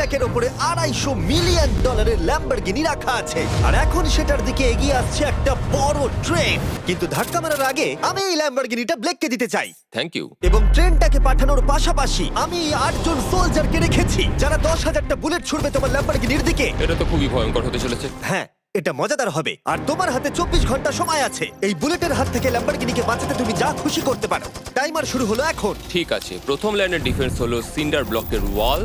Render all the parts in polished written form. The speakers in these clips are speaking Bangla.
র্যাকের উপরে $250 মিলিয়ন ল্যাম্বরগিনি রাখা আছে, আর এখন সেটার দিকে এগিয়ে আসছে একটা বড় ট্রেন। কিন্তু ধাক্কা মারার আগে আমি এই ল্যাম্বরগিনিটা ব্লেককে দিতে চাই। Thank you. এবং ট্রেনটাকে পাঠানোর পাশাপাশি আমি এই 8 জন সোলজারকে রেখেছি যারা 10,000টা বুলেট ছুড়বে তোমার ল্যাম্বরগিনির দিকে। এটা তো খুবই ভয়ঙ্কর হতে চলেছে। হ্যাঁ, এটা মজাদার হবে। আর তোমার হাতে 24 ঘন্টা সময় আছে এই বুলেটের হাত থেকে ল্যাম্বরগিনিকে বাঁচাতে। তুমি যা খুশি করতে পারো। টাইমার শুরু হলো এখন। ঠিক আছে, প্রথম লাইনের ডিফেন্স হলো সিন্ডার ব্লকের ওয়াল,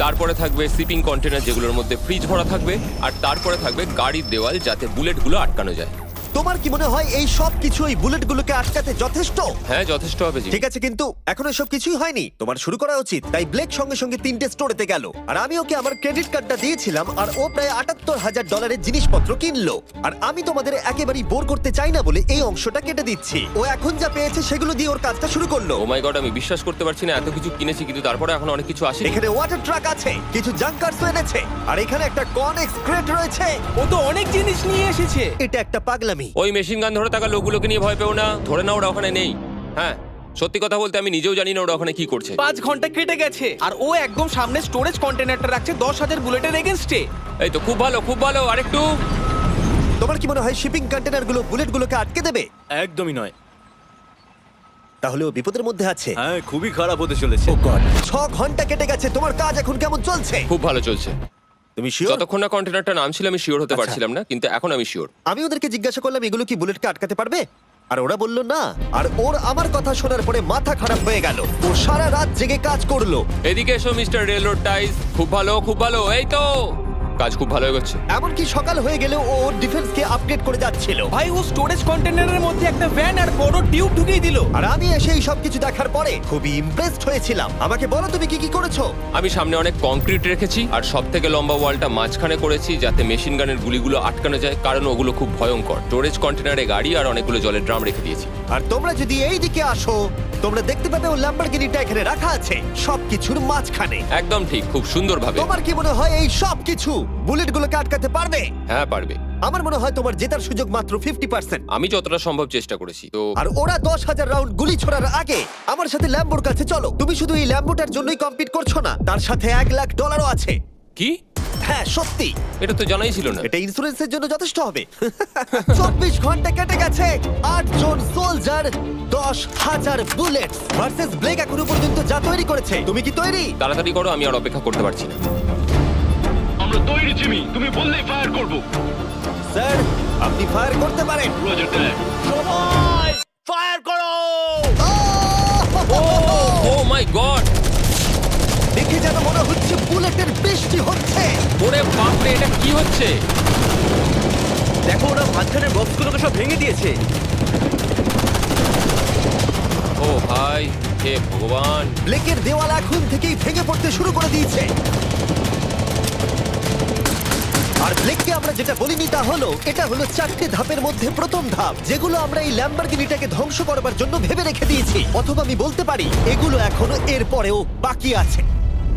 তারপরে থাকবে শিপিং কন্টেনার যেগুলোর মধ্যে ফ্রিজ ভরা থাকবে, আর তারপরে থাকবে গাড়ির দেওয়াল যাতে বুলেটগুলো আটকানো যায়। তোমার কি মনে হয় এই সব কিছু এই বুলেটগুলোকে আটকাতে যথেষ্ট? হ্যাঁ, যথেষ্ট হবে জি। ঠিক আছে, কিন্তু এখনো সব কিছুই হয়নি। তোমার শুরু করা উচিত। তাই ব্লেক সঙ্গে সঙ্গে 3টে স্টোরেতে গেল, আর আমি ওকে আমার ক্রেডিট কার্ডটা দিয়েছিলাম, আর ও প্রায় $78,000 জিনিসপত্র কিনলো। আর আমি তোমাদের একেবারেই বোর করতে চাই না বলে এই অংশটা কেটে দিচ্ছি। ও এখন যা পেয়েছে সেগুলো দিয়ে ওর কাজটা শুরু করলো। ও মাই গড, আমি বিশ্বাস করতে পারছি না এত কিছু কিনেছি কিন্তু তারপরে এখন অনেক কিছু আসেনি। এখানে ওয়াটার ট্রাক আছে, কিছু জাঙ্কারস এনেছে, আর এখানে একটা কনেক্স ক্রেট রয়েছে। ও তো অনেক জিনিস নিয়ে এসেছে। এটা একটা পাগলামি। ওই মেশিন গান ধরে থাকা লোকগুলোকে নিয়ে ভয় পেও না, ধরে না ওরা ওখানে নেই। হ্যাঁ, সত্যি কথা বলতে আমি নিজেও জানি না ওরা ওখানে কি করছে। 5 ঘন্টা কেটে গেছে আর ও একদম সামনে স্টোরেজ কন্টেনারটা রাখছে 10,000 বুলেটের এগেইনস্টে। এই তো খুব ভালো, খুব ভালো। আরেকটু। তোমার কি মনে হয় শিপিং কন্টেনারগুলো বুলেটগুলোকে আটকে দেবে? একদমই নয়। তাহলে ও বিপদের মধ্যে আছে। হ্যাঁ, খুবই খারাপ হতে চলেছে। ও গড, 6 ঘন্টা কেটে গেছে। তোমার কাজ এখন কেমন চলছে? খুব ভালো চলছে। তুমি শিওর? যতক্ষণ না কন্টেনারটা নামছিল আমি শিওর হতে আচ্ছা। পারছিলাম না, কিন্তু এখন আমি শিওর। আমি ওদেরকে জিজ্ঞাসা করলাম এগুলো কি বুলেটকে আটকাতে পারবে, আর ওরা বলল না। আর ওর আমার কথা শোনার পরে মাথা খারাপ হয়ে গেল। ও সারা রাত জেগে কাজ করলো। এদিকে এসো মিস্টার রেলরোড টাইস। খুব ভালো, খুব ভালো। এই তো কাজ খুব ভালো হয়ে গেছে। এমনকি সকাল হয়ে গেলেও ও ওর ডিফেন্সকে আপডেট করে যাচ্ছিল। ভাই ও স্টোরেজ কন্টেনারের মধ্যে একটা ভ্যান আর বড় টিউব ঢুকিয়ে দিল। আর আমি এসে এই সব কিছু দেখার পরে খুবই ইমপ্রেসড হয়েছিলাম। আমাকে বলো তুমি কি কি করেছো? আমি সামনে অনেক কংক্রিট রেখেছি আর সব থেকে লম্বা ওয়ালটা মাঝখানে করেছি যাতে মেশিন গানের গুলিগুলো আটকানো যায়, কারণ ওগুলো খুব ভয়ঙ্কর। স্টোরেজ কন্টেনারে গাড়ি আর অনেকগুলো জলের ড্রাম রেখে দিয়েছি। আর তোমরা যদি এই দিকে আসো তোমরা দেখতে পাবে ও ল্যাম্বরগিনিটা এখানে রাখা আছে সবকিছুর মাঝখানে। একদম ঠিক, খুব সুন্দরভাবে। তোমার কি মনে হয় এই সব কিছু বুলেটগুলোকে আটকাতে পারবে? হ্যাঁ, পারবে। আমার মনে হয় তোমার জেতার সুযোগ মাত্র 50%। আমি যতটা সম্ভব চেষ্টা করেছি। তো আর ওরা 10,000 রাউন্ড গুলি ছোড়ার আগে আমার সাথে ল্যাম্বোর কাছে চলো। তুমি শুধু এই ল্যাম্বোটার জন্যই কম্পিট করছো না, তার সাথে $1,00,000 আছে। কি? হ্যাঁ সত্যি, এটা তো জানাই ছিল না। এটা ইন্স্যুরেন্সের জন্য যথেষ্ট হবে। 24 ঘন্টা কেটে গেছে, 8 জন সোলজার, 10,000 বুলেটস ভার্সেস ব্লেক এখনো পর্যন্ত যা তৈরি করেছে। তুমি কি তৈরি? তাড়াতাড়ি করো, আমি আর অপেক্ষা করতে পারছি না। আমরা তৈরি জিমি, তুমি বললেই ফায়ার করব। স্যার, আপনি ফায়ার করতে পারেন। রোজার দ্যাট। সবাই ফায়ার করো! ও মাই গড, দেখে যেন মনে হচ্ছে বুলেটের বৃষ্টি হচ্ছে। ওরে বাপরে, এটা কি হচ্ছে? দেখো, ওরা মাঝখানের বক্সগুলোকে সব ভেঙে দিয়েছে। ও ভাই, হে ভগবান। ব্লেকের দেওয়াল এখন থেকেই ভেঙে পড়তে শুরু করে দিয়েছে। আর ব্লেককে আমরা যেটা বলিনি তা হলো এটা হলো 4টে ধাপের মধ্যে প্রথম ধাপ, যেগুলো আমরা এই ল্যাম্বরগিনিটাকে ধ্বংস করবার জন্য ভেবে রেখে দিয়েছি। অথবা আমি বলতে পারি এগুলো এখনো এর পরেও বাকি আছে।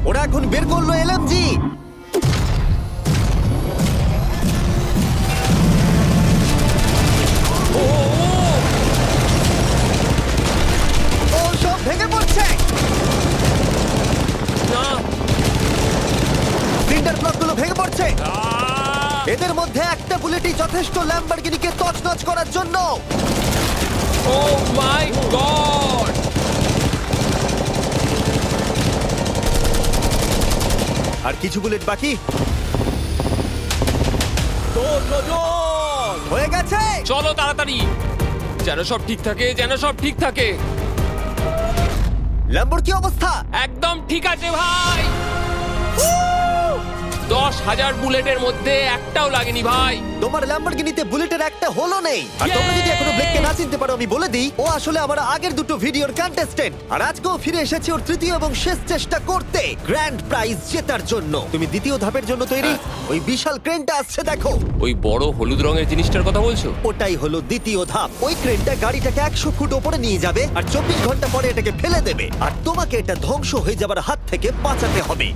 ওরা এখন বের করলো এলএমজি। ও সব ভেঙে পড়ছে। না, সিন্ডার ব্লকগুলো ভেঙে পড়ছে। এদের মধ্যে একটা বুলেটই যথেষ্ট ল্যাম্বরগিনিকে তছনছ করার জন্য। ও মাই গড। আর কিছু বুলেট বাকি হয়ে গেছে। চলো তাড়াতাড়ি, যেন সব ঠিক থাকে, যেন সব ঠিক থাকে। ল্যাম্বোর কি অবস্থা? একদম ঠিক আছে ভাই। 10,000 বুলেটের মধ্যে একটাও লাগেনি ভাই। তোমার ল্যাম্বরগিনিতে বুলেটের একটা হলো নেই। আর তোমরা যদি এখনো ব্লেককে না চিনতে পারো আমি বলে দিই, ও আসলে আমার আগের দুটো ভিডিওর কন্টেস্টেন্ট। আর আজকেও ফিরে এসেছে ওর তৃতীয় এবং শেষ চেষ্টা করতে গ্র্যান্ড প্রাইজ জেতার জন্য। তুমি দ্বিতীয় ধাপের জন্য তৈরি? ওই বিশাল ক্রেনটা আসছে দেখো। ওই বড় হলুদ রঙের জিনিসটার কথা বলছো? ওটাই হলো দ্বিতীয় ধাপ। ওই ক্রেনটা গাড়িটাকে 100 ফুট ওপরে নিয়ে যাবে আর 24 ঘন্টা পরে এটাকে ফেলে দেবে। আর তোমাকে এটা ধ্বংস হয়ে যাবার হাত থেকে বাঁচাতে হবে।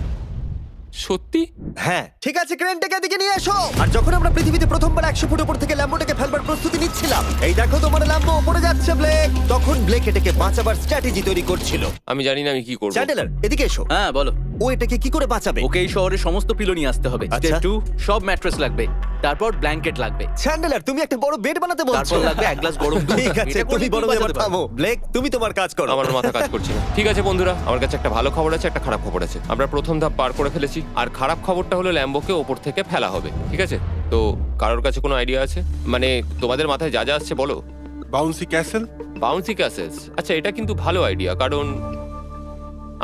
সত্যি? হ্যাঁ ঠিক আছে, ক্রেনটাকে এদিকে নিয়ে এসো। আর যখন আমরা পৃথিবীতে প্রথমবার 100 ফুট উপর থেকে ল্যাম্বোটাকে ফেলবার প্রস্তুতি নিচ্ছিলাম, এই দেখো তোমার ল্যাম্বো উপরে যাচ্ছে ব্লেক, তখন ব্লেক এটাকে বাঁচাবার স্ট্র্যাটেজি তৈরি করছিল। আমি জানি না আমি কি করবো। চ্যান্ডেলার এদিকে এসো। হ্যাঁ বলো। ও এটাকে কি করে বাঁচাবে? ওকে এই শহরে সমস্ত পিলো নিয়ে আসতে হবে। আচ্ছা। স্টেপ 2 সব ম্যাট্রেস লাগবে, তারপর ব্ল্যাঙ্কেট লাগবে, চ্যান্ডেলার তুমি একটা বড় বেড বানাতে বলছো? তারপর লাগবে এক গ্লাস গরম দুধ। ঠিক আছে, এটা করে তুমি বড় তুই এবার বাঁচাতে পারবি। থামো। ব্লেক তুমি তোমার কাজ করো। আমার মাথা কাজ করছে না। ঠিক আছে বন্ধুরা, আমার কাছে একটা ভালো খবর আছে, একটা খারাপ খবর আছে। আমরা প্রথম ধাপ পার করে ফেলেছি, আর খারাপ খবরটা হলো ল্যাম্বোকে ওপর থেকে ফেলা হবে। ঠিক আছে, তো কারোর কাছে কোনো আইডিয়া আছে? মানে তোমাদের মাথায় যা যা আসছে বলো। Bouncy castle. বাউন্সি ক্যাসেলস, আচ্ছা এটা কিন্তু ভালো আইডিয়া, কারণ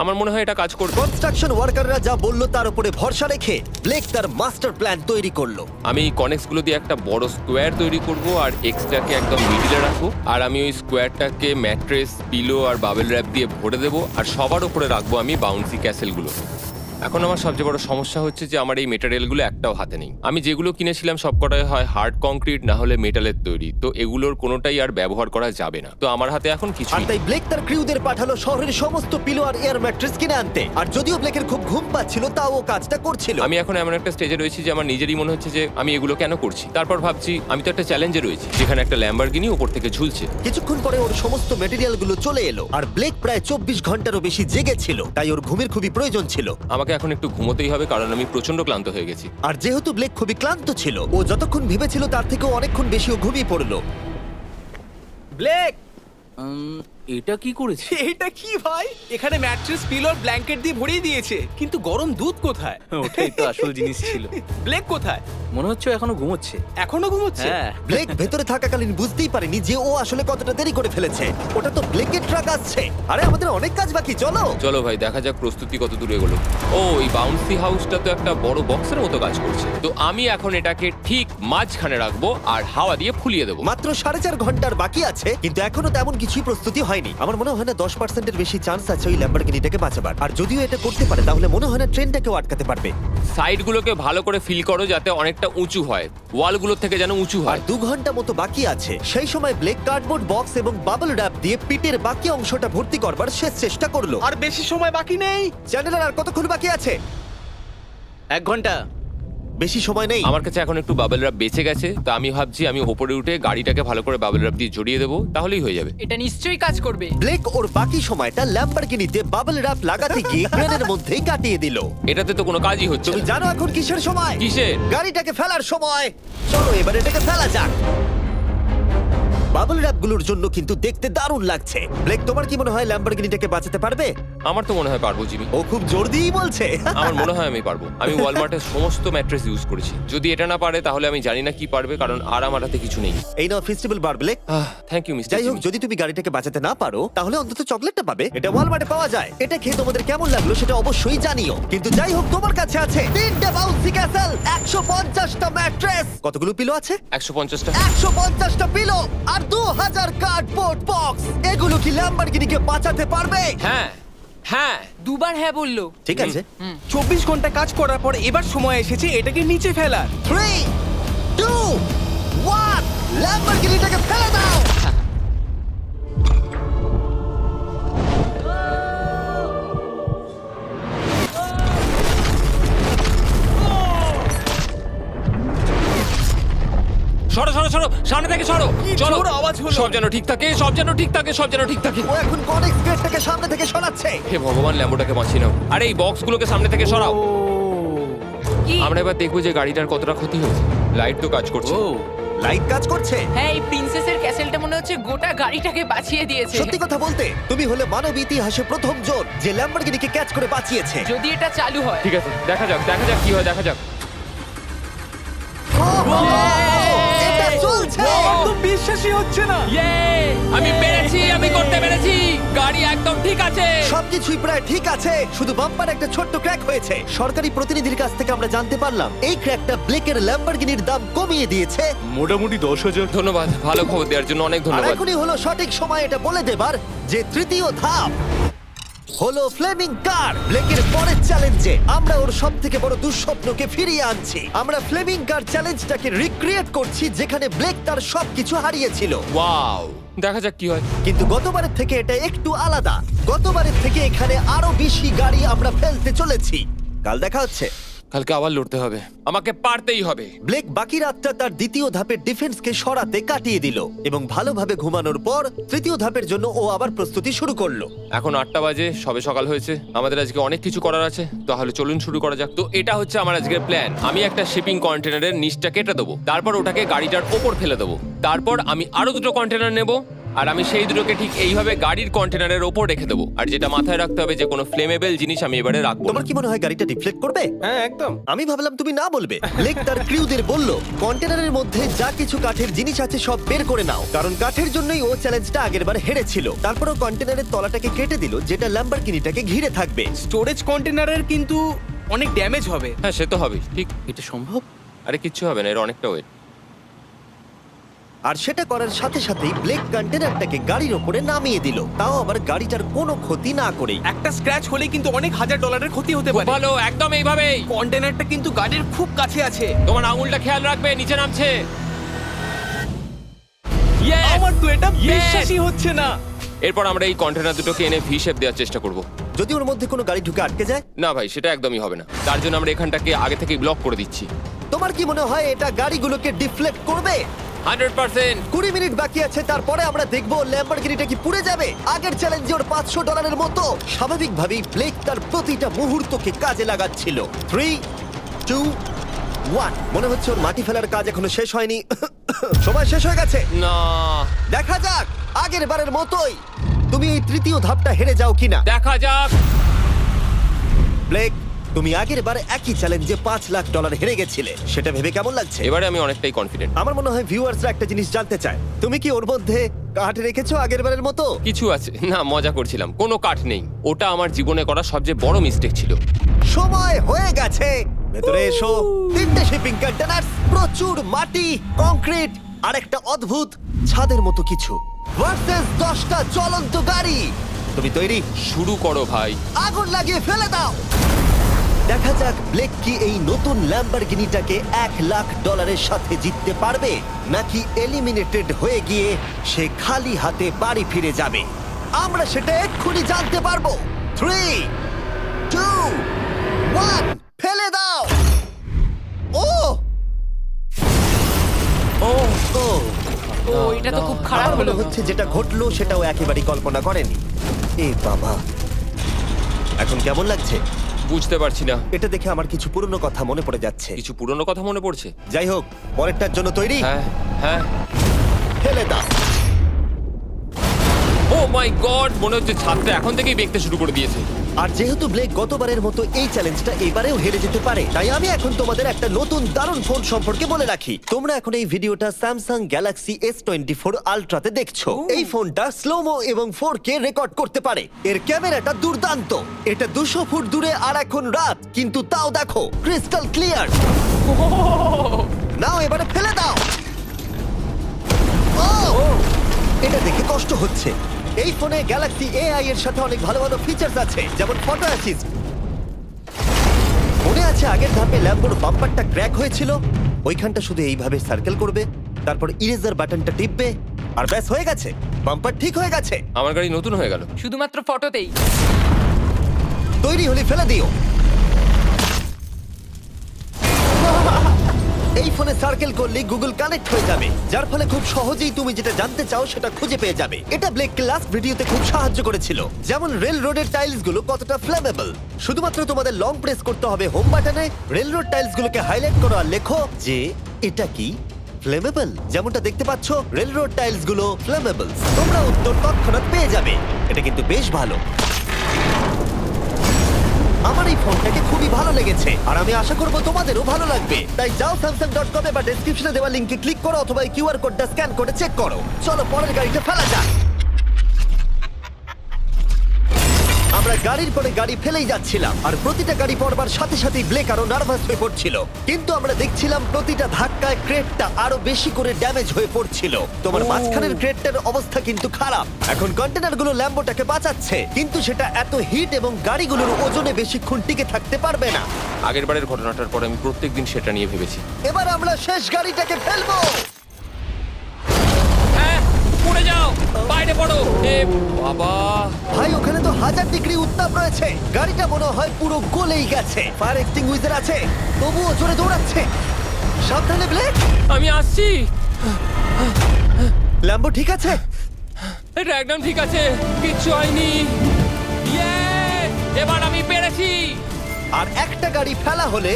আমার মনে হয় এটা কাজ করবে। কনস্ট্রাকশন ওয়ার্কাররা যা বললো তার উপরে ভরসা রেখে ব্লেক তার মাস্টার প্ল্যান তৈরি করলো। আমি কনেক্স গুলো দিয়ে একটা বড় স্কোয়ার তৈরি করব আর এক্সট্রাকে একদম মিডিলে রাখবো, আর আমি ওই স্কোয়ারটাকে ম্যাট্রেস, পিলো আর বাবেল র্যাপ দিয়ে ভরে দেবো, আর সবার উপরে রাখবো আমি বাউন্সি ক্যাসেল গুলো। এখন আমার সবচেয়ে বড় সমস্যা হচ্ছে যে আমার এই মেটেরিয়ালগুলো একটাও হাতে নেই। আমি যেগুলো কিনেছিলাম সবকটাই হয় হার্ড কংক্রিট না হলে মেটালের তৈরি, তো এগুলোর কোনোটাই আর ব্যবহার করা যাবে না। তো আমার হাতে এখন আর কিছুই নেই। তাই ব্লেক তার ক্রিউদের পাঠালো শহরের সমস্ত পিলো আর এয়ার ম্যাট্রেস কিনে আনতে। আর যদিও ব্লেকের খুব ঘুম পাচ্ছিল, তাও ও কাজটা করছিল। আমি এখন এমন একটা স্টেজে রয়েছি যে আমার নিজেরই মনে হচ্ছে যে আমি এগুলো কেন করছি। তারপর ভাবছি আমি তো একটা চ্যালেঞ্জে রয়েছি যেখানে একটা ল্যাম্বরগিনি উপর থেকে ঝুলছে। কিছুক্ষণ পরে ওর সমস্ত মেটেরিয়াল গুলো চলে এলো, আর ব্লেক প্রায় 24 ঘন্টারও বেশি জেগেছিল, তাই ওর ঘুমের খুবই প্রয়োজন ছিল। আমাকে এখন একটু ঘুমোতেই হবে, কারণ আমি প্রচন্ড ক্লান্ত হয়ে গেছি। আর যেহেতু ব্লেক খুবই ক্লান্ত ছিল, ও যতক্ষণ ভেবেছিল তার থেকেও অনেকক্ষণ বেশি ও ঘুমিয়ে পড়লো। ব্লেক, এটা কি করেছে? এটা কি ভাই? এখানে ম্যাট্রেস, পিলো, ব্ল্যাঙ্কেট দিয়ে ভরিয়ে দিয়েছে, কিন্তু গরম দুধ কোথায়? ওটাই তো আসল জিনিস ছিল। ব্লেক কোথায়? মনে হচ্ছে ও এখনো ঘুমোচ্ছে। এখনো ঘুমোচ্ছে? হ্যাঁ। ব্লেক ভেতরে থাকাকালীন বুঝতেই পারেনি যে ও আসলে কতটা দেরি করে ফেলেছে। ওটা তো ব্লেকের ট্রাক আসছে। আরে আমাদের অনেক কাজ বাকি, চলো। চলো ভাই, দেখা যাক প্রস্তুতি কত দূরে এগোলো। ও, এই বাউন্সি হাউসটা তো একটা বড় বক্সের মতো কাজ করছে। তো আমি এখন এটাকে ঠিক মাঝখানে রাখবো আর হাওয়া দিয়ে ফুলিয়ে দেবো। মাত্র 4.5 ঘন্টার বাকি আছে, কিন্তু এখনো তেমন কিছুই প্রস্তুতি হয়নি। আমার মনে হয় না 10%-এর বেশি চান্স আছে ওই ল্যাম্বরগিনিটাকে বাঁচাবার। আর যদিও এটা করতে পারে, তাহলে মনে হয় না ট্রেনটাকেও আটকাতে পারবে। সাইডগুলোকে ভালো করে ফিল করো যাতে অনেকটা উঁচু হয়, ওয়ালগুলোর থেকে যেন উঁচু আর হয়। 2 ঘন্টা মতো বাকি আছে। সেই সময় ব্লেক কার্ডবোর্ড বক্স এবং বাবল র্যাপ দিয়ে পিটের বাকি অংশটা ভর্তি করবার শেষ চেষ্টা করলো। আর বেশি সময় বাকি নেই। চ্যানেলের আর কতক্ষণ বাকি আছে? 1 ঘন্টা। বেশি সময় নেই। আমার কাছে এখন একটু বাবেল র্যাপ বেঁচে গেছে, তো আমি ভাবছি আমি ওপরে উঠে গাড়িটাকে ভালো করে বাবেল র্যাপ দিয়ে জড়িয়ে দেবো, তাহলেই হয়ে যাবে। এটা নিশ্চয়ই কাজ করবে। ব্লেক ওর বাকি সময়টা ল্যাম্বরগিনিতে বাবল র্যাপ লাগাতে গিয়ে ক্রেনের মধ্যেই কাটিয়ে দিল। এটাতে তো কোনো কাজই হচ্ছে তুমি না। জানো এখন কিসের সময়? কিসের? গাড়িটাকে ফেলার সময়। চলো এবার এটাকে ফেলা যাক। বাবল র্যাপগুলোর জন্য কিন্তু দেখতে দারুণ লাগছে। ব্লেক, তোমার কি মনে হয় ল্যাম্বরগিনিটাকে বাঁচাতে পারবে? আমার তো মনে হয় পারবো জিমি। ও খুব জোর দিয়েই বলছে। আমার মনে হয় আমি পারবো। আমি ওয়ালমার্টের সমস্ত ম্যাট্রেস ইউজ করেছি। যদি এটা না পারে তাহলে আমি জানি না কি পারবে, কারণ আর আমার হাতে কিছু নেই। এই নাও ফেস্টিভ্যাল বার ব্লেক। থ্যাংক ইউ মিস্টার যাই হোক, যদি তুমি গাড়িটাকে বাঁচাতে না পারো তাহলে অন্তত চকলেটটা পাবে। এটা ওয়ালমার্টে পাওয়া যায়। এটা খেয়ে তোমাদের কেমন লাগলো সেটা অবশ্যই জানিও। কিন্তু যাই হোক, তোমার কাছে আছে 3টে বাউন্সি ক্যাসেল, 150টা ম্যাট্রেস, কতগুলো পিলো আছে? 150টা। 150টা পিলো আর 2000 কার্ডবোর্ড বক্স। এগুলো কি ল্যাম্বরগিনিকে বাঁচাতে পারবে? হ্যাঁ হ্যাঁ। দুবার হ্যাঁ বললো। ঠিক আছে। 24 ঘন্টা কাজ করার পর এবার সময় এসেছে এটাকে নিচে ফেলার। 3 2 1 ল্যাম্বরগিনিটাকে ফেলে দাও। সরো সরো সরো, সামনে থেকে সরো। কি চলো, জোর আওয়াজ হলো। সব যেন ঠিক থাকে, সব যেন ঠিক থাকে, সব যেন ঠিক থাকে। ও এখন কনেক্স গেটটাকে সামনে থেকে সরাচ্ছে। হে ভগবান, ল্যাম্বোটাকে বাঁচিয়ে নাও। আরে এই বক্সগুলোকে সামনে থেকে সরাও। কি? আমরা এবার দেখবো যে গাড়িটার কতটা ক্ষতি হয়েছে। লাইট তো কাজ করছে। ও লাইট কাজ করছে। হ্যাঁ, এই প্রিন্সেসের ক্যাসেলটা মনে হচ্ছে গোটা গাড়িটাকে বাঁচিয়ে দিয়েছে। সত্যি কথা বলতে তুমি হলে মানব ইতিহাসে প্রথম জন যে ল্যাম্বরগিনিকে ক্যাচ করে বাঁচিয়েছে। যদি এটা চালু হয়। ঠিক আছে, দেখা যাক কি হয়, দেখা যাক। এটা চলছে। আমার তো বিশ্বাসই হচ্ছে না। আমি পেরেছি, আমি করতে পেরেছি। গাড়ি একদম ঠিক আছে। সবকিছুই প্রায় ঠিক আছে, শুধু বাম্পার একটা ছোট্ট ক্র্যাক হয়েছে। সরকারি প্রতিনিধির কাছ থেকে আমরা জানতে পারলাম এই ক্র্যাকটা ব্লেকের ল্যাম্বরগিনির দাম কমিয়ে দিয়েছে। মোটামুটি 10,000। ধন্যবাদ, ভালো খবর দেওয়ার জন্য অনেক আর ধন্যবাদ। এখনই হলো সঠিক সময় এটা বলে দেবার যে তৃতীয় ধাপ হলো ফ্লেমিং কার। ব্লেকের পরের চ্যালেঞ্জে আমরা ওর সবথেকে বড় দুঃস্বপ্নকে ফিরিয়ে আনছি। আমরা ফ্লেমিং কার চ্যালেঞ্জটাকে রিক্রিয়েট করছি যেখানে ব্লেক তার সবকিছু হারিয়েছিল। ওয়াও, দেখা যাক কি হয়। কিন্তু গতবারের থেকে এটা একটু আলাদা। গতবারের থেকে এখানে আরো বেশি গাড়ি আমরা ফেলতে চলেছি। কাল দেখা হচ্ছে। কালকে আবার লড়তে হবে, আমাকে পারতেই হবে। ব্লেক বাকি রাতটা তার দ্বিতীয় ধাপের ডিফেন্সকে সরাতে কাটিয়ে দিল এবং ভালোভাবে ঘুমানোর পর তৃতীয় ধাপের জন্য ও আবার প্রস্তুতি শুরু করলো। এখন 8টা বাজে, সবে সকাল হয়েছে, আমাদের আজকে অনেক কিছু করার আছে, তাহলে চলুন শুরু করা যাক। তো এটা হচ্ছে আমার আজকের প্ল্যান। আমি একটা শিপিং কন্টেনারের নিচটা কেটে দেবো, তারপর ওটাকে গাড়িটার ওপর ফেলে দেবো, তারপর আমি আরো দুটো কন্টেনার নেব আর আমি সেই দুটোকে ঠিক এইভাবে গাড়ির কন্টেনারের ওপর রেখে দেবো। আর যেটা মাথায় রাখতে হবে যে কোনো ফ্লেমেবল জিনিস আমি এবারে রাখবো না। তোমার কি মনে হয় গাড়িটা ডিফ্লেক্ট করবে? হ্যাঁ একদম। আমি ভাবলাম তুমি না বলবে। ব্লেক তার ক্রিউদের বলল কন্টেনারের মধ্যে যা কিছু কাঠের জিনিস আছে সব বের করে নাও, কারণ কাঠের জন্যই ও চ্যালেঞ্জটা আগেরবার হেরেছিল। তারপরও কন্টেনারের তলাটাকে কেটে দিল, যেটা ল্যাম্বরগিনিটাকে ঘিরে থাকবে। স্টোরেজ কন্টেনারের কিন্তু অনেক ড্যামেজ হবে। হ্যাঁ সে তো হবেই, ঠিক। এটা সম্ভব? আরে কিচ্ছু হবে না, এর অনেকটা ওয়েট। আর সেটা করার সাথে সাথেই ব্লেক কন্টেনারটাকে গাড়ির ওপরে নামিয়ে দিল, তাও আবার গাড়িটার কোনো ক্ষতি না করেই। একটা স্ক্র্যাচ হলে কিন্তু অনেক $1000 ক্ষতি হতে খুব পারে। ভালো, একদম এইভাবেই। কন্টেনারটা কিন্তু গাড়ির খুব কাছে আছে। তোমার আঙুলটা খেয়াল রাখবে, নিচে নামছে। Yes! আমার তো এটা Yes! বিশ্বাসই হচ্ছে না। এরপর আমরা এই কন্টেনার দুটোকে এনে ভি শেপ দেওয়ার চেষ্টা করব। যদি ওর মধ্যে কোনো গাড়ি ঢুকে আটকে যায়? না ভাই, সেটা একদমই হবে না। তার জন্য আমরা এখানটাকে আগে থেকেই ব্লক করে দিচ্ছি। তোমার কি মনে হয় এটা গাড়িগুলোকে ডিফ্লেক্ট করবে? 100%। 20 মিনিট বাকি আছে, তারপরে আমরা দেখবো ল্যাম্বরগিনিটা কি পুড়ে যাবে। আগের চ্যালেঞ্জে ওর $500 মতো। স্বাভাবিকভাবেই ব্লেক তার প্রতিটা মুহূর্তকে কাজে লাগাচ্ছিল। 3, 2, 1। মনে হচ্ছে ওর মাটি ফেলার কাজ এখনো শেষ হয়নি। সময় শেষ হয়ে গেছে। না, দেখা যাক আগের বারের মতোই তুমি এই তৃতীয় ধাপটা হেরে যাও কিনা। দেখা যাক। ব্লেক, তুমি আগের বার একই চ্যালেঞ্জে $5 লাখ হেরে গেছিলে, সেটা ভেবে কেমন লাগছে? এবারে আমি অনেকটাই কনফিডেন্ট। আমার মনে হয় ভিউয়ার্সরা একটা জিনিস জানতে চায়, তুমি কি ওর মধ্যে কাঠ রেখেছো আগের বারের মতো? কিছু আছে না, মজা করছিলাম। কোনো কাঠ নেই, ওটা আমার জীবনে করা সবচেয়ে বড় মিস্টেক ছিল। সময় হয়ে গেছে, ভেতরে এসো। 3টে শিপিং কন্টেনার, প্রচুর মাটি, কংক্রিট আর একটা অদ্ভুত ছাদের মতো কিছু ভার্সেস 10টা জ্বলন্ত গাড়ি। তুমি তৈরি? শুরু করো ভাই। আগুন লাগিয়ে ফেলে দাও। দেখা যাক ব্লেক কি এই নতুন ল্যাম্বরগিনিটাকে $1 লাখ সাথে জিততে পারবে, নাকি এলিমিনেটেড হয়ে গিয়ে সে খালি হাতে বাড়ি ফিরে যাবে। আমরা সেটা এক্ষুনি জানতে পারবো। 3, 2, 1, ফেলে দাও। ও ও ও ও এটা তো খুব খারাপ আমার মনে হলো। হচ্ছে যেটা ঘটলো সেটাও একেবারেই কল্পনা করেনি। এ বাবা, এখন কেমন লাগছে? বুঝতে পারছি না। এটা দেখে আমার কিছু পুরনো কথা মনে পড়ে যাচ্ছে। কিছু পুরনো কথা মনে পড়ছে। যাই হোক, পরেরটার জন্য তৈরি? হ্যাঁ হ্যাঁ। ফেলে দাও। ও মাই গড, মনে হচ্ছে ছাদটা এখন থেকেই দেখতে শুরু করে দিয়েছে। আর যেহেতু ব্লেক গতবারের মতো এই চ্যালেঞ্জটা এবারেও হেরে যেতে পারে, তাই আমি এখন তোমাদের একটা নতুন দারুণ ফোন সম্পর্কে বলে রাখি। তোমরা এখন এই ভিডিওটা স্যামসাং গ্যালাক্সি S24 আলট্রাতে দেখছো। এই ফোনটা স্লোমো এবং 4K রেকর্ড করতে পারে। এর ক্যামেরাটা দুর্দান্ত। এটা 200 ফুট দূরে আর এখন রাত, কিন্তু তাও দেখো ক্রিস্টাল ক্লিয়ার। নাও এবারে ফেলে দাও। ও! এটা দেখে কষ্ট হচ্ছে। এই ফোনে গ্যালাক্সি AI এর সাথে অনেক ভালো ভালো ফিচার্স আছে, যেমন ফটো অ্যাসিস্ট। মনে আছে আগের ধাপে ল্যাম্বোর বাম্পারটা ক্র্যাক হয়েছিল? ওইখানটা শুধু এইভাবে সার্কেল করবে, তারপর ইরেজার বাটনটা টিপবে, আর ব্যাস হয়ে গেছে, বাম্পার ঠিক হয়ে গেছে। আমার গাড়ি নতুন হয়ে গেল। শুধুমাত্র ফটোতেই। তৈরি হলে ফেলে দিও। এই ফোনে সার্কেল করলে গুগল কানেক্ট হয়ে যাবে, যার ফলে খুব সহজেই তুমি যেটা জানতে চাও সেটা খুঁজে পেয়ে যাবে। এটা ব্লেককে লাস্ট ভিডিওতে খুব সাহায্য করেছিল, যেমন রেল রোডের টাইলস গুলো কতটা ফ্লেমেবল। শুধুমাত্র তোমাদের লং প্রেস করতে হবে হোম বাটনে, রেল রোড টাইলস গুলোকে হাইলাইট করো আর লেখো যে এটা কি ফ্লেমেবল। যেমনটা দেখতে পাচ্ছ, রেল রোড টাইলস গুলো ফ্লেমেবল। তোমরা উত্তর তৎক্ষণাৎ পেয়ে যাবে। এটা কিন্তু বেশ ভালো। আমার এই ফোনটাকে খুবই ভালো লেগেছে আর আমি আশা করব তোমাদেরও ভালো লাগবে। তাই যাও samsung.com বা ডেসক্রিপশনে দেওয়া লিংকে ক্লিক করো অথবা এই কিউআর কোডটা স্ক্যান করে চেক করো। চলো পরের গাড়িটা ফেলা যাক। আমরা গাড়ির পরে গাড়ি ফেলেই যাচ্ছিলাম আর প্রতিটা গাড়ি পড়বার সাথে সাথেই ব্লেক আরো নার্ভাস হয়ে পড়ছিল। কিন্তু আমরা দেখছিলাম প্রতিটা ধাক্কায় ক্রেটটা আরো বেশি করে ড্যামেজ হয়ে পড়ছিল। তোমার মাঝখানের ক্রেটটার অবস্থা কিন্তু খারাপ। এখন কন্টেনারগুলো ল্যাম্বোটাকে বাঁচাচ্ছে, কিন্তু সেটা এত হিট এবং গাড়িগুলোর ওজনে বেশিক্ষণ টিকে থাকতে পারবে না। আগের বারের ঘটনাটার পর আমি প্রত্যেকদিন সেটা নিয়ে ভেবেছি। এবার আমরা শেষ গাড়িটাকে ফেলবো। হ্যাঁ, পুড়ে সরে যাও, বাইরে পড়ো। এ বাবা, ভাই ওখানে তো 1000 ডিগ্রি উত্তাপ রয়েছে, গাড়িটা মনে হয় পুরো গলেই গেছে। ফায়ার এক্সটিংগুইজার আছে, তবুও জোরে দৌড়াচ্ছে। সাবধানে ব্লেক। আমি আসছি। ল্যাম্বো ঠিক আছে? এটা একদম ঠিক আছে, কিচ্ছু হয়নি। Yes! এবার আমি পেরেছি। আর একটা গাড়ি ফেলা হলে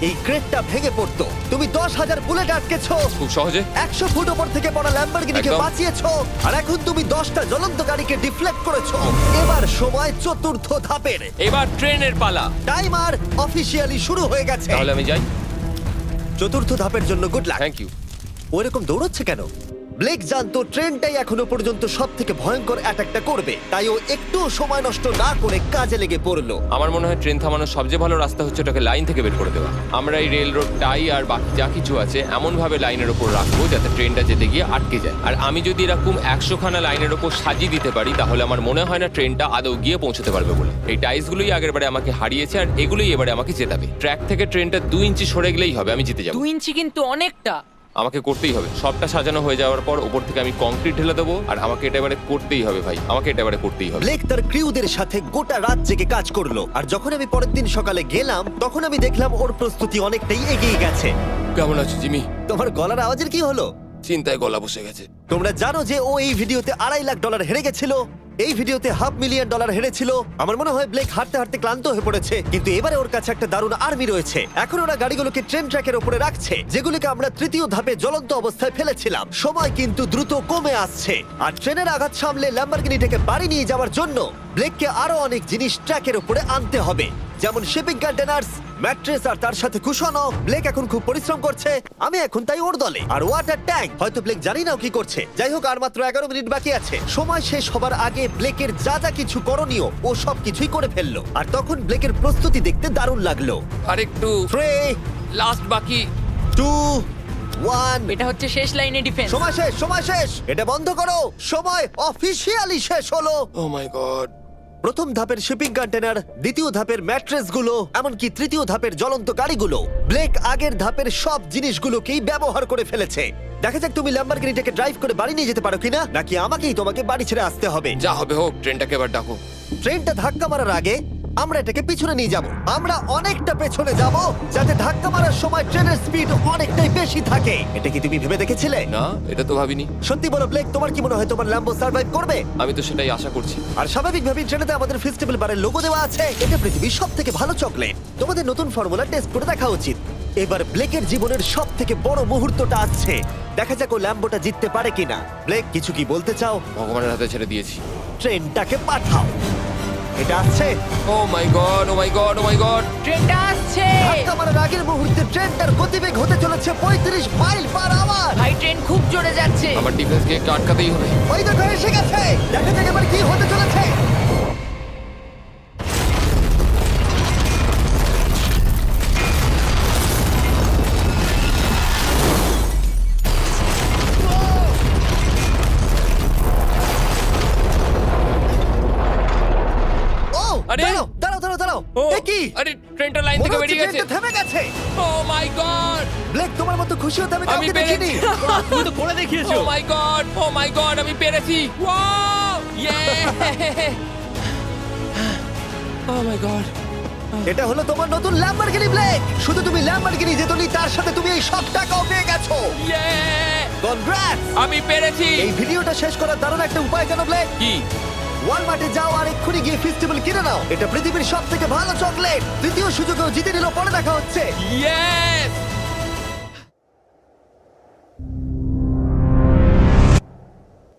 এই ক্রেটটা ভেঙে পড়তো। তুমি 10,000 বুলেট আটকেছো, খুব সহজে। 100 ফুট ওপর থেকে পড়া ল্যাম্বরগিনিকে একদম। বাঁচিয়েছো, আর এখন তুমি 10টা জ্বলন্ত গাড়িকে ডিফ্লেক্ট করেছো। এবার সময় চতুর্থ ধাপের। এবার ট্রেনের পালা। টাইমার অফিসিয়ালি শুরু হয়ে গেছে। তাহলে আমি যাই। চতুর্থ ধাপের জন্য গুড লাক। Thank you. ও এরকম দৌড়চ্ছে কেন? ব্লেক জানতো ট্রেনটাই এখনো পর্যন্ত সব থেকে ভয়ঙ্কর অ্যাটাকটা করবে, তাই ও একটু সময় নষ্ট না করে কাজে লেগে পড়লো। আমার মনে হয় ট্রেন থামানোর সবচেয়ে ভালো রাস্তা হচ্ছে ওটাকে লাইন থেকে বের করে দেওয়া। আমরা এই রেল রোড টাই আর বাকি যা কিছু আছে এমন ভাবে লাইনের ওপর রাখবো যাতে ট্রেনটা যেতে গিয়ে আটকে যায়। আর আমি যদি এরকম 100খানা লাইনের ওপর সাজিয়ে দিতে পারি তাহলে আমার মনে হয় না ট্রেনটা আদৌ গিয়ে পৌঁছতে পারবে বলে। এই টাইলসগুলোই আগের বারে আমাকে হারিয়েছে আর এগুলোই এবারে আমাকে জেতাবে। ট্র্যাক থেকে ট্রেনটা 2 ইঞ্চি সরে গেলেই হবে, আমি জিতে যাবো। 2 ইঞ্চি কিন্তু অনেকটা। আমাকে করতেই হবে। সবটা সাজানো হয়ে যাওয়ার পর উপর থেকে আমি কংক্রিট ঢেলে দেবো আর আমাকে এটা এবারে করতেই হবে ভাই, আমাকে এটা এবারে করতেই হবে। ব্লেক তার ক্রিউদের সাথে গোটা রাত জেগে কাজ করলো, আর যখন আমি পরের দিন সকালে গেলাম তখন আমি দেখলাম ওর প্রস্তুতি অনেকটাই এগিয়ে গেছে। কেমন আছো জিমি? তোমার গলার আওয়াজের কি হলো? চিন্তায় গলা বসে গেছে। তোমরা জানো যে ও এই ভিডিওতে $2.5 লাখ হেরে গেছিল, এই ভিডিওতে $500,000 হেরেছিল। আমার মনে হয় ব্লেক হাঁটতে হাঁটতে ক্লান্ত হয়ে পড়েছে, কিন্তু এবারে ওর কাছে একটা দারুণ আর্মি রয়েছে। এখন ওরা গাড়িগুলোকে ট্রেন ট্র্যাকের উপরে রাখছে, যেগুলোকে আমরা তৃতীয় ধাপে জ্বলন্ত অবস্থায় ফেলেছিলাম। সময় কিন্তু দ্রুত কমে আসছে, আর ট্রেনের আঘাত সামলে ল্যাম্বরগিনিটাকে বাড়ি নিয়ে যাওয়ার জন্য ব্লেককে আরো অনেক জিনিস ট্র্যাকের উপরে আনতে হবে, যেমন শিপিং কন্টেনার্স, ম্যাট্রেস আর তার সাথে কুশনও। ব্লেক এখন খুব পরিশ্রম করছে, আমি এখন তাই ওর দলে। আর ওয়াটার ট্যাঙ্ক, হয়তো ব্লেক জানি না ও কি করছে। যাই হোক, আর মাত্র 11 মিনিট বাকি আছে। সময় শেষ হবার আগে ব্লেকের যা যা কিছু করণীয় ও সব কিছুই করে ফেললো, আর তখন ব্লেকের প্রস্তুতি দেখতে দারুণ লাগলো। আর একটু 3, লাস্ট বাকি। 2, 1। এটা হচ্ছে শেষ লাইনে ডিফেন্স। সময় শেষ, সময় শেষ, এটা বন্ধ করো। সময় অফিসিয়ালি শেষ হলো। ও মাই গড। প্রথম ধাপের শিপিং কন্টেনার, দ্বিতীয় ধাপের ম্যাট্রেস গুলো, এমনকি তৃতীয় ধাপের জ্বলন্ত গাড়িগুলো, ব্লেক আগের ধাপের সব জিনিসগুলোকেই ব্যবহার করে ফেলেছে। দেখা যাক তুমি ল্যাম্বরগিনিটাকে ড্রাইভ করে বাড়ি নিয়ে যেতে পারো কিনা, নাকি আমাকেই তোমাকে বাড়ি ছেড়ে আসতে হবে। যা হবে হোক, ট্রেনটাকে এবার ডাকো। ট্রেনটা ধাক্কা মারার আগে আমরা এটাকে পিছনে নিয়ে যাব। আমরা অনেকটা পেছনে যাব, যাতে ধাক্কা মারার সময় ট্রেনের স্পিড অনেকটাই বেশি থাকে। এটা কি তুমি ভেবে দেখেছিলে? না, এটা তো ভাবিনি। সত্যি বলো ব্লেক, তোমার কি মনে হয় তোমার ল্যাম্বো সার্ভাইভ করবে? আমি তো সেটাই আশা করছি। আর স্বাভাবিকভাবেই ট্রেনেতে আমাদের ফেস্টিভ্যাল বারের লোগো দেওয়া আছে। এটা পৃথিবীর সবথেকে ভালো চকলেট। তোমাদের নতুন ফর্মুলা টেস্ট করে দেখা উচিত। এবার ব্লেকের জীবনের সবথেকে বড় মুহূর্তটা আসছে। দেখা যাক ও ল্যাম্বোটা জিততে পারে কিনা। ব্লেক, কিছু কি বলতে চাও? ভগবানের হাতে ছেড়ে দিয়েছি। ট্রেনটাকে পাঠাও। এটা আসছে। ও মাই গড, ও মাই গড, ও মাই গড। ট্রেনটা আসছে। ধাক্কা মারার আগের মুহূর্তে ট্রেনটার গতিবেগ হতে চলেছে 35 মাইল পার আওয়ার। ভাই ট্রেন খুব জোরে যাচ্ছে। আমার ডিফেন্সকে একটু আটকাতেই হবে। ওই দেখো এসে গেছে। দেখা যাক এবার কি হতে চলেছে। ও, আরে! দাঁড়াও, দাঁড়াও, দাঁড়াও, দাঁড়াও। ও, এ কি? আরে ট্রেনটা লাইন মনে থেকে হচ্ছে বেরিয়ে গেছে। ট্রেনটা থেমে গেছে। ও মাই গড। ব্লেক, তোমার মতো খুশি হতে আমি আমি কাউকে দেখিনি। পেরেছি। তুমি তো করে দেখিয়েছো। ও মাই গড, ও মাই গড, আমি পেরেছি। ওয়াও! ইয়ে! ও মাই গড। এটা হলো তোমার নতুন ল্যাম্বরগিনি ব্লেক। শুধু তুমি ল্যাম্বরগিনি জেতনি, তার সাথে তুমি এই সব টাকাও পেয়ে গেছো। ইয়ে! কনগ্রাটস! আমি পেরেছি। এই ভিডিওটা শেষ করার দারুণ একটা উপায় জানো ব্লেক? কি? ওয়ালমার্টে যাও আর এক্ষুনি গিয়ে ফেস্টিভ্যাল কিনে নাও। এটা পৃথিবীর সবথেকে ভালো চকলেট। তৃতীয় সুযোগেও জিতে নিল। পরে দেখা হচ্ছে। ইয়েস!